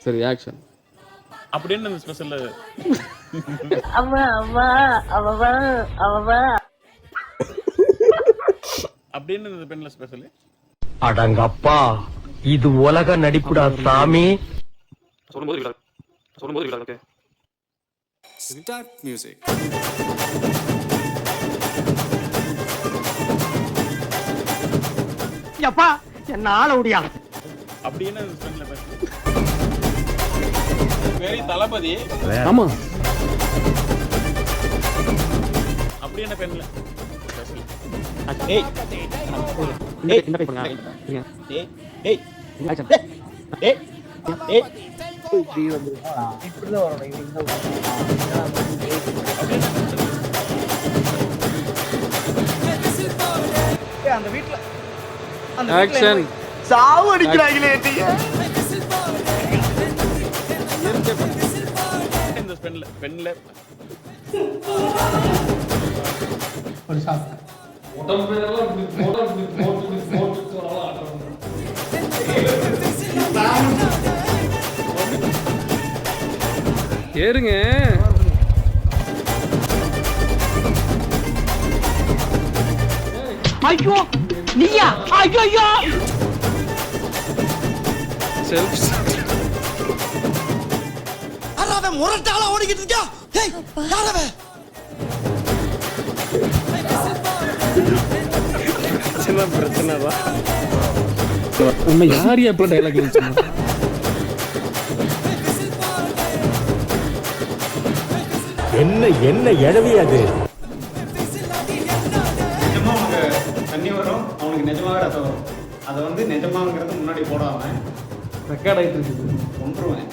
சரி ஆக்ஷன். அப்படின்னு அந்த ஸ்பெஷல் அம்மா அம்மா அவவா அவவா அப்படின்னு இந்த பெண்ல ஸ்பெஷல். அடங்கப்பா, இது உலக நடிப்புடா சாமி. சொல்லும்போது ஓகே. Start music. அப்பா என்ன ஆள முடியா. அப்படின்னு இந்த பெண்ல ஸ்பெஷல். வெரி தளபதி. ஆமா. அப்படி என்ன பெண்ல ஸ்பெஷல். ஏய் இந்த கை பண்ணுங்க. ஏய் ஆக்ஷன். ஏய் இப்படி வந்துருமா இப்படிதான் வரணும் இந்த அந்த வீட்ல ஆக்ஷன். சாவு அடிக்கிறாங்களே நீங்க. இந்த பெண்ல ஒரு ஷாட் ஏறுங்க. ஐயோ நீயா? ஐயோ ஐயோ. செல்ஃப் அரவே முரட்டால ஓடிக்கிட்டு இருக்கா. டேய் யாரவே? பிரச்சனை தான். உன்னை யார் எப்போ டைலாக் சொன்னா? என்ன எழவி அது? நிஜமா அவங்க தண்ணி வரும், அவனுக்கு நிஜமாக ரத்தம் வரும். அதை வந்து நிஜமாங்கிறது முன்னாடி போடாம ரெக்கார்ட் ஆயிட்டு இருக்குது. கொன்றுவேன்.